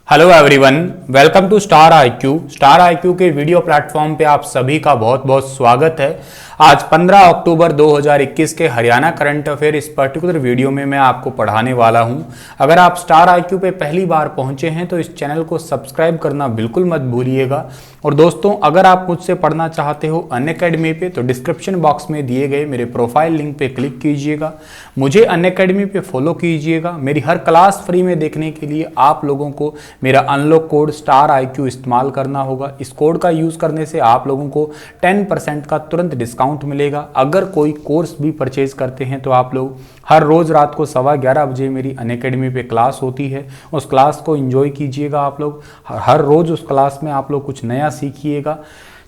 Hello everyone, welcome to Star IQ. Star IQ के video platform पे आप सभी का बहुत बहुत स्वागत है। आज 15 अक्टूबर 2021 के हरियाणा करंट अफेयर इस पर्टिकुलर वीडियो में मैं आपको पढ़ाने वाला हूं। अगर आप स्टार आईक्यू पे पहली बार पहुंचे हैं तो इस चैनल को सब्सक्राइब करना बिल्कुल मत भूलिएगा। और दोस्तों, अगर आप मुझसे पढ़ना चाहते हो अनअकैडमी पे तो डिस्क्रिप्शन बॉक्स में दिए गए मेरे प्रोफाइल लिंक पे क्लिक कीजिएगा, मुझे अनअकैडमी पे फॉलो कीजिएगा। मेरी हर क्लास फ्री में देखने के लिए आप लोगों को मेरा अनलॉक कोड स्टार आईक्यू इस्तेमाल करना होगा। इस कोड का यूज करने से आप लोगों को 10% का तुरंत डिस्काउंट मिलेगा। अगर कोई कोर्स भी परचेज करते हैं तो आप लोग हर रोज रात को 11:15 बजे मेरी अनअकैडमी पे क्लास होती है, उस क्लास को एंजॉय कीजिएगा। आप लोग हर रोज उस क्लास में आप लोग कुछ नया सीखिएगा।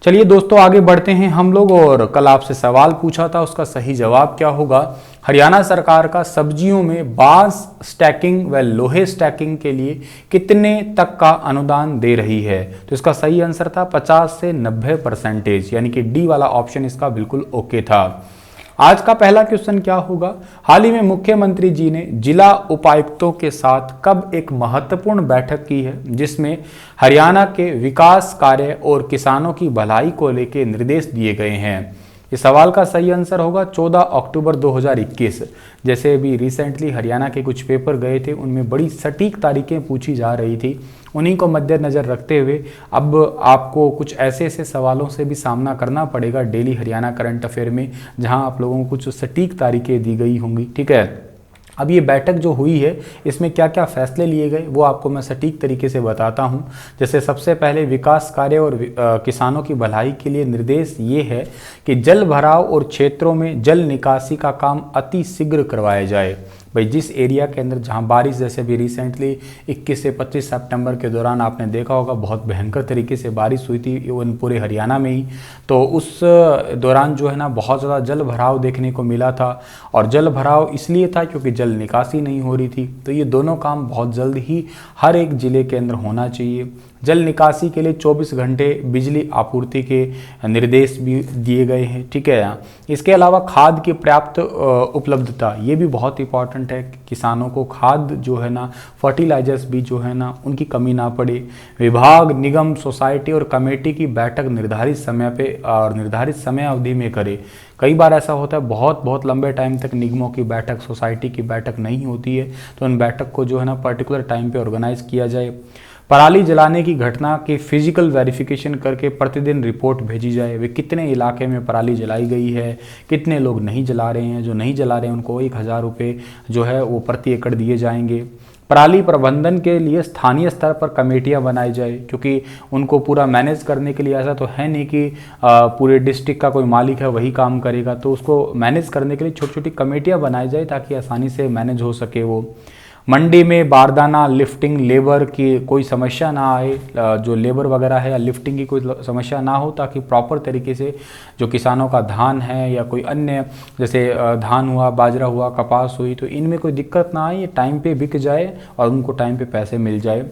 चलिए दोस्तों, आगे बढ़ते हैं हम लोग। और कल आपसे सवाल पूछा था, उसका सही जवाब क्या होगा। हरियाणा सरकार का सब्जियों में बांस स्टैकिंग व लोहे स्टैकिंग के लिए कितने तक का अनुदान दे रही है? तो इसका सही आंसर था 50 से 90%, यानी कि डी वाला ऑप्शन इसका बिल्कुल ओके था। आज का पहला क्वेश्चन क्या होगा? हाल ही में मुख्यमंत्री जी ने जिला उपायुक्तों के साथ कब एक महत्वपूर्ण बैठक की है जिसमें हरियाणा के विकास कार्य और किसानों की भलाई को लेकर निर्देश दिए गए हैं? इस सवाल का सही आंसर होगा 14 अक्टूबर 2021। जैसे अभी रिसेंटली हरियाणा के कुछ पेपर गए थे, उनमें बड़ी सटीक तारीखें पूछी जा रही थी। उन्हीं को मद्देनज़र रखते हुए अब आपको कुछ ऐसे ऐसे सवालों से भी सामना करना पड़ेगा डेली हरियाणा करंट अफेयर में, जहां आप लोगों को कुछ सटीक तारीखें दी गई होंगी। ठीक है, अब ये बैठक जो हुई है इसमें क्या क्या फैसले लिए गए वो आपको मैं सटीक तरीके से बताता हूँ। जैसे सबसे पहले विकास कार्य और किसानों की भलाई के लिए निर्देश ये है कि जल भराव और क्षेत्रों में जल निकासी का काम अति शीघ्र करवाया जाए। भाई, जिस एरिया के अंदर जहां बारिश, जैसे भी रिसेंटली 21 से 25 सितंबर के दौरान आपने देखा होगा बहुत भयंकर तरीके से बारिश हुई थी इवन पूरे हरियाणा में ही, तो उस दौरान जो है ना बहुत ज़्यादा जल भराव देखने को मिला था। और जल भराव इसलिए था क्योंकि जल निकासी नहीं हो रही थी। तो ये दोनों काम बहुत जल्द ही हर एक ज़िले के अंदर होना चाहिए। जल निकासी के लिए 24 घंटे बिजली आपूर्ति के निर्देश भी दिए गए हैं। ठीक है, इसके अलावा खाद की पर्याप्त उपलब्धता, ये भी बहुत इंपॉर्टेंट है। किसानों को खाद जो है ना, फर्टिलाइजर्स भी जो है ना, उनकी कमी ना पड़े। विभाग, निगम, सोसाइटी और कमेटी की बैठक निर्धारित समय पे और निर्धारित समय अवधि में करे। कई बार ऐसा होता है बहुत लंबे टाइम तक निगमों की बैठक, सोसाइटी की बैठक नहीं होती है, तो उन बैठक को जो है ना पर्टिकुलर टाइम पे ऑर्गेनाइज किया जाए। पराली जलाने की घटना की फिजिकल वेरिफिकेशन करके प्रतिदिन रिपोर्ट भेजी जाए। वे कितने इलाके में पराली जलाई गई है, कितने लोग नहीं जला रहे हैं। जो नहीं जला रहे हैं उनको 1000 रुपये जो है वो प्रति एकड़ दिए जाएंगे। पराली प्रबंधन के लिए स्थानीय स्तर पर कमेटियां बनाई जाए, क्योंकि उनको पूरा मैनेज करने के लिए ऐसा तो है नहीं कि पूरे डिस्ट्रिक्ट का कोई मालिक है वही काम करेगा, तो उसको मैनेज करने के लिए छोटी छोटी कमेटियां बनाई जाए ताकि आसानी से मैनेज हो सके वो। मंडी में बारदाना लिफ्टिंग लेबर की कोई समस्या ना आए, जो लेबर वगैरह है या लिफ्टिंग की कोई समस्या ना हो, ताकि प्रॉपर तरीके से जो किसानों का धान है या कोई अन्य जैसे धान हुआ, बाजरा हुआ, कपास हुई, तो इनमें कोई दिक्कत ना आए, ये टाइम पे बिक जाए और उनको टाइम पे पैसे मिल जाए।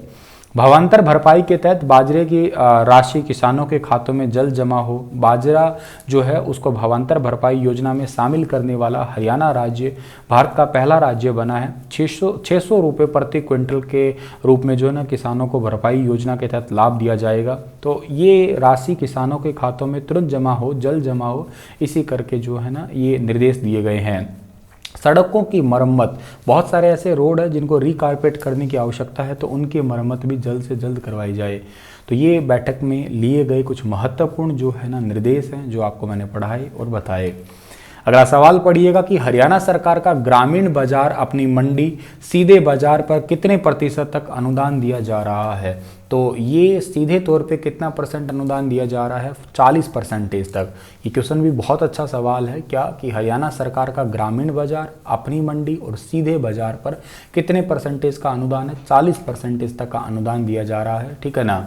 भावांतर भरपाई के तहत बाजरे की राशि किसानों के खातों में जल्द जमा हो। बाजरा जो है उसको भावांतर भरपाई योजना में शामिल करने वाला हरियाणा राज्य भारत का पहला राज्य बना है। 600 रुपये प्रति क्विंटल के रूप में जो है ना किसानों को भरपाई योजना के तहत लाभ दिया जाएगा। तो ये राशि किसानों के खातों में तुरंत जमा हो, जल्द जमा हो, इसी करके जो है ना ये निर्देश दिए गए हैं। सड़कों की मरम्मत, बहुत सारे ऐसे रोड है जिनको रिकारपेट करने की आवश्यकता है, तो उनकी मरम्मत भी जल्द से जल्द करवाई जाए। तो ये बैठक में लिए गए कुछ महत्वपूर्ण जो है ना निर्देश हैं जो आपको मैंने पढ़ाए और बताए। अगला सवाल पढ़िएगा कि हरियाणा सरकार का ग्रामीण बाजार अपनी मंडी सीधे बाजार पर कितने प्रतिशत तक अनुदान दिया जा रहा है? तो ये सीधे तौर पे कितना परसेंट अनुदान दिया जा रहा है? 40% तक। ये क्वेश्चन भी बहुत अच्छा सवाल है क्या कि हरियाणा सरकार का ग्रामीण बाजार, अपनी मंडी और सीधे बाजार पर कितने परसेंटेज का अनुदान है? 40% तक का अनुदान दिया जा रहा है। ठीक है ना।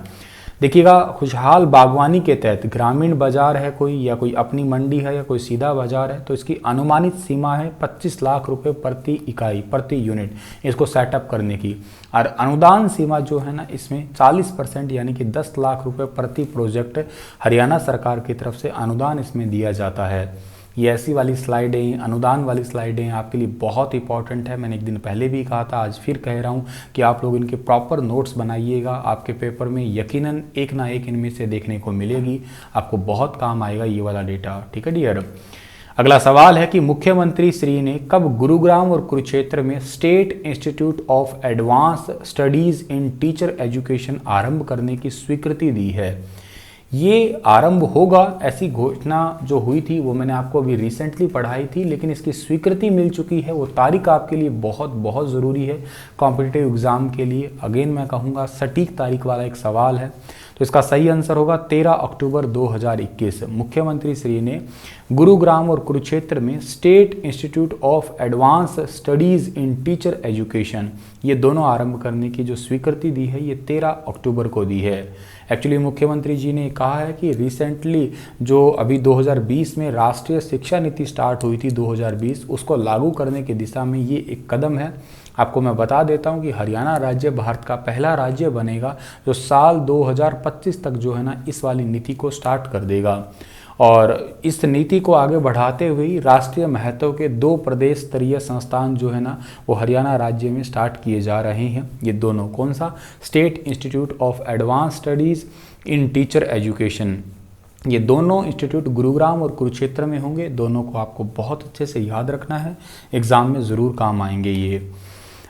देखिएगा, खुशहाल बागवानी के तहत ग्रामीण बाजार है कोई, या कोई अपनी मंडी है, या कोई सीधा बाजार है, तो इसकी अनुमानित सीमा है 25 लाख रुपए प्रति इकाई, प्रति यूनिट इसको सेटअप करने की। और अनुदान सीमा जो है ना इसमें 40% यानी कि 10 लाख रुपए प्रति प्रोजेक्ट हरियाणा सरकार की तरफ से अनुदान इसमें दिया जाता है। ये ऐसी वाली स्लाइडें, अनुदान वाली स्लाइडें आपके लिए बहुत इंपॉर्टेंट है। मैंने एक दिन पहले भी कहा था, आज फिर कह रहा हूँ कि आप लोग इनके प्रॉपर नोट्स बनाइएगा। आपके पेपर में यकीनन एक ना एक इनमें से देखने को मिलेगी, आपको बहुत काम आएगा ये वाला डेटा। ठीक है डियर। अगला सवाल है कि मुख्यमंत्री श्री ने कब गुरुग्राम और कुरुक्षेत्र में state institute of advance studies in teacher education आरंभ करने की स्वीकृति दी है। ये आरंभ होगा ऐसी घोषणा जो हुई थी वो मैंने आपको अभी रिसेंटली पढ़ाई थी, लेकिन इसकी स्वीकृति मिल चुकी है। वो तारीख आपके लिए बहुत बहुत ज़रूरी है कॉम्पिटिटिव एग्ज़ाम के लिए। अगेन मैं कहूँगा सटीक तारीख वाला एक सवाल है, तो इसका सही आंसर होगा 13 अक्टूबर 2021। मुख्यमंत्री श्री ने गुरुग्राम और कुरुक्षेत्र में state institute of advance studies in teacher education ये दोनों आरंभ करने की जो स्वीकृति दी है ये 13 अक्टूबर को दी है। एक्चुअली मुख्यमंत्री जी ने कहा है कि रिसेंटली जो अभी 2020 में राष्ट्रीय शिक्षा नीति स्टार्ट हुई थी 2020, उसको लागू करने की दिशा में ये एक कदम है। आपको मैं बता देता हूँ कि हरियाणा राज्य भारत का पहला राज्य बनेगा जो साल 2025 तक जो है ना इस वाली नीति को स्टार्ट कर देगा। और इस नीति को आगे बढ़ाते हुए राष्ट्रीय महत्व के 2 प्रदेश स्तरीय संस्थान जो है ना वो हरियाणा राज्य में स्टार्ट किए जा रहे हैं। ये दोनों कौन सा? State institute of advance studies in teacher education. ये दोनों इंस्टीट्यूट गुरुग्राम और कुरुक्षेत्र में होंगे। दोनों को आपको बहुत अच्छे से याद रखना है, एग्ज़ाम में ज़रूर काम आएंगे ये।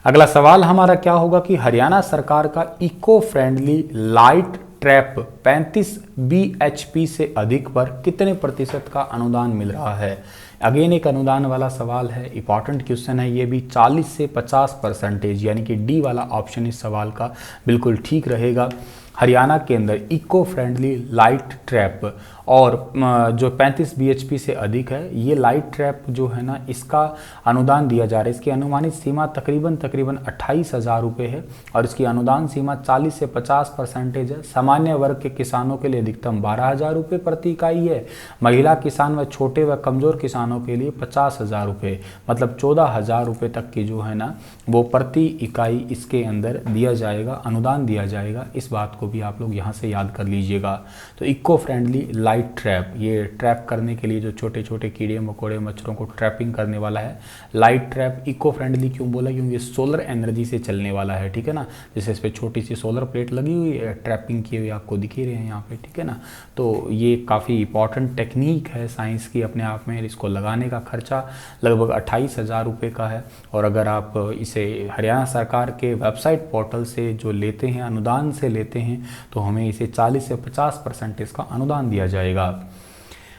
अगला सवाल हमारा क्या होगा कि हरियाणा सरकार का eco friendly light trap 35 bhp से अधिक पर कितने प्रतिशत का अनुदान मिल रहा है? अगेन एक अनुदान वाला सवाल है, इंपॉर्टेंट क्वेश्चन है ये भी। 40 से 50% यानी कि डी वाला ऑप्शन इस सवाल का बिल्कुल ठीक रहेगा। हरियाणा के अंदर इको फ्रेंडली लाइट ट्रैप और जो 35 bhp से अधिक है ये लाइट ट्रैप जो है ना इसका अनुदान दिया जा रहा है। इसकी अनुमानित सीमा तकरीबन 28,000 रुपये है और इसकी अनुदान सीमा 40 से 50% है। सामान्य वर्ग के किसानों के लिए अधिकतम 12,000 रुपये प्रति इकाई है। महिला किसान व छोटे व कमज़ोर किसानों के लिए 50,000 रुपये, मतलब 14,000 रुपये तक की जो है ना वो प्रति इकाई इसके अंदर दिया जाएगा, अनुदान दिया जाएगा। इस बात को भी आप लोग यहाँ से याद कर लीजिएगा। तो इको फ्रेंडली लाइट ट्रैप, ये ट्रैप करने के लिए जो छोटे छोटे कीड़े मकोड़े मच्छरों को ट्रैपिंग करने वाला है। लाइट ट्रैप इको फ्रेंडली क्यों बोला? क्योंकि ये सोलर एनर्जी से चलने वाला है। ठीक है ना, जैसे इस पर छोटी सी सोलर प्लेट लगी हुई है, ट्रैपिंग किए हुए आपको दिख ही रहे हैं यहाँ पे। ठीक है ना, तो ये काफ़ी इंपॉर्टेंट टेक्निक है साइंस की अपने आप में। इसको लगाने का खर्चा लगभग 28,000 रुपये का है और अगर आप इसे हरियाणा सरकार के वेबसाइट पोर्टल से जो लेते हैं, अनुदान से लेते हैं, तो हमें इसे 40 से 50% इसका अनुदान दिया जाएगा।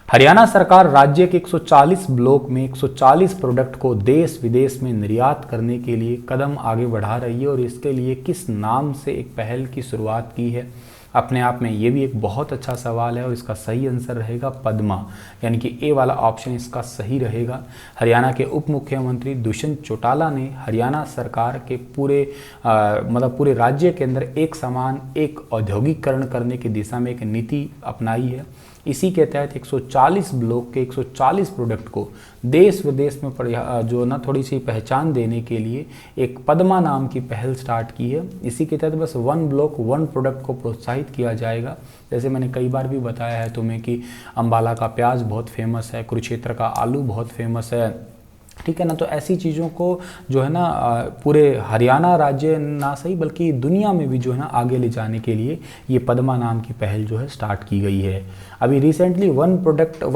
हरियाणा सरकार राज्य के 140 ब्लॉक में 140 प्रोडक्ट को देश विदेश में निर्यात करने के लिए कदम आगे बढ़ा रही है और इसके लिए किस नाम से एक पहल की शुरुआत की है? अपने आप में ये भी एक बहुत अच्छा सवाल है और इसका सही आंसर रहेगा पद्मा, यानी कि ए वाला ऑप्शन इसका सही रहेगा। हरियाणा के उप मुख्यमंत्री दुष्यंत चौटाला ने हरियाणा सरकार के पूरे राज्य के अंदर एक समान एक औद्योगिकरण करने की दिशा में एक नीति अपनाई है। इसी के तहत 140 ब्लॉक के 140 प्रोडक्ट को देश विदेश में जो ना थोड़ी सी पहचान देने के लिए एक पद्मा नाम की पहल स्टार्ट की है। इसी के तहत बस 1 ब्लॉक 1 प्रोडक्ट को प्रोत्साहित किया जाएगा। जैसे मैंने कई बार भी बताया है तुम्हें कि अम्बाला का प्याज बहुत फेमस है, कुरुक्षेत्र का आलू बहुत फेमस है। ठीक है ना, तो ऐसी चीज़ों को जो है ना पूरे हरियाणा राज्य ना सही बल्कि दुनिया में भी जो है ना आगे ले जाने के लिए ये पद्मा नाम की पहल जो है स्टार्ट की गई है। अभी रिसेंटली 1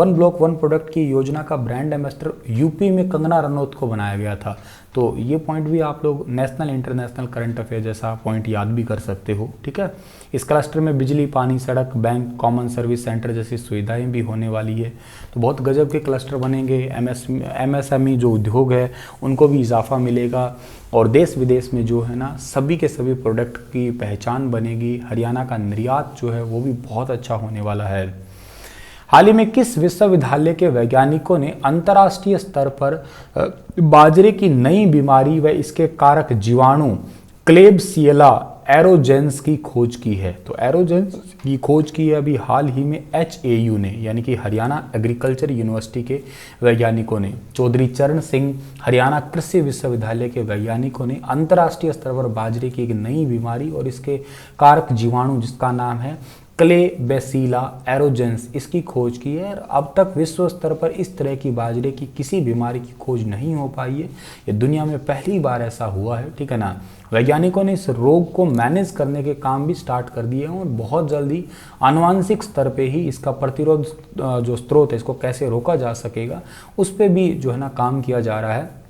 ब्लॉक 1 प्रोडक्ट की योजना का ब्रांड एम्बेसडर यूपी में कंगना रनौत को बनाया गया था। तो ये पॉइंट भी आप लोग नेशनल इंटरनेशनल करंट अफेयर जैसा पॉइंट याद भी कर सकते हो। ठीक है, इस क्लस्टर में बिजली, पानी, सड़क, बैंक, कॉमन सर्विस सेंटर जैसी सुविधाएं भी होने वाली है। तो बहुत गजब के क्लस्टर बनेंगे। MSME जो उद्योग है उनको भी इजाफा मिलेगा और देश विदेश में जो है ना सभी के सभी प्रोडक्ट की पहचान बनेगी। हरियाणा का निर्यात जो है वो भी बहुत अच्छा होने वाला है। हाल ही में किस विश्वविद्यालय के वैज्ञानिकों ने अंतर्राष्ट्रीय स्तर पर बाजरे की नई बीमारी व इसके कारक जीवाणु क्लेबसिएला एरोजेंस की खोज की है? तो एरोजेंस की खोज की है अभी हाल ही में HAU ने, यानी कि हरियाणा एग्रीकल्चर यूनिवर्सिटी के वैज्ञानिकों ने। चौधरी चरण सिंह हरियाणा कृषि विश्वविद्यालय के वैज्ञानिकों ने अंतर्राष्ट्रीय स्तर पर बाजरे की एक नई बीमारी और इसके कारक जीवाणु जिसका नाम है क्लेबेसिला एरोजेंस इसकी खोज की है। और अब तक विश्व स्तर पर इस तरह की बाजरे की किसी बीमारी की खोज नहीं हो पाई है। ये दुनिया में पहली बार ऐसा हुआ है, ठीक है ना। वैज्ञानिकों ने इस रोग को मैनेज करने के काम भी स्टार्ट कर दिए हैं और बहुत जल्दी आनुवांशिक स्तर पे ही इसका प्रतिरोध जो स्रोत है, इसको कैसे रोका जा सकेगा, उस पर भी जो है ना काम किया जा रहा है।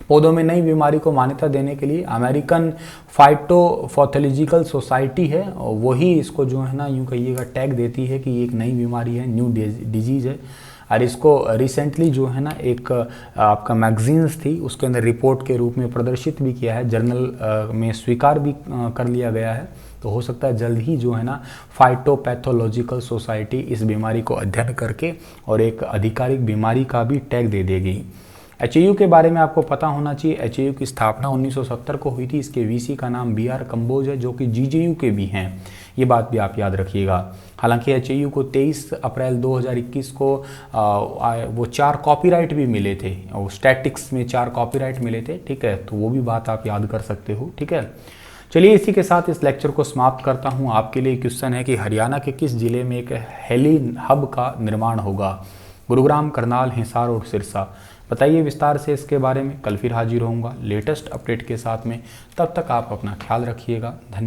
पौधों में नई बीमारी को मान्यता देने के लिए अमेरिकन फाइटोपैथोलॉजिकल सोसाइटी है, और वही इसको जो है ना यूँ कहिएगा टैग देती है कि ये एक नई बीमारी है, न्यू डिजीज़ है। और इसको रिसेंटली जो है ना एक आपका मैगजीन्स थी उसके अंदर रिपोर्ट के रूप में प्रदर्शित भी किया है, जर्नल में स्वीकार भी कर लिया गया है। तो हो सकता है जल्द ही जो है ना फाइटोपैथोलॉजिकल सोसाइटी इस बीमारी को अध्ययन करके और एक आधिकारिक बीमारी का भी टैग दे देगी। एचएयू के बारे में आपको पता होना चाहिए। एचएयू की स्थापना 1970 को हुई थी। इसके वीसी का नाम बीआर कंबोज है, जो कि जीजेयू के भी हैं, ये बात भी आप याद रखिएगा। हालांकि एचएयू को 23 अप्रैल 2021 को वो 4 कॉपीराइट भी मिले थे, और स्टैटिक्स में 4 कॉपीराइट मिले थे, ठीक है। तो वो भी बात आप याद कर सकते हो, ठीक है। चलिए इसी के साथ इस लेक्चर को समाप्त करता हूँ। आपके लिए क्वेश्चन है कि हरियाणा के किस जिले में एक हेली हब का निर्माण होगा? गुरुग्राम, करनाल, हिसार और सिरसा। बताइए विस्तार से इसके बारे में। कल फिर हाजिर होऊंगा लेटेस्ट अपडेट के साथ में। तब तक आप अपना ख्याल रखिएगा। धन्यवाद।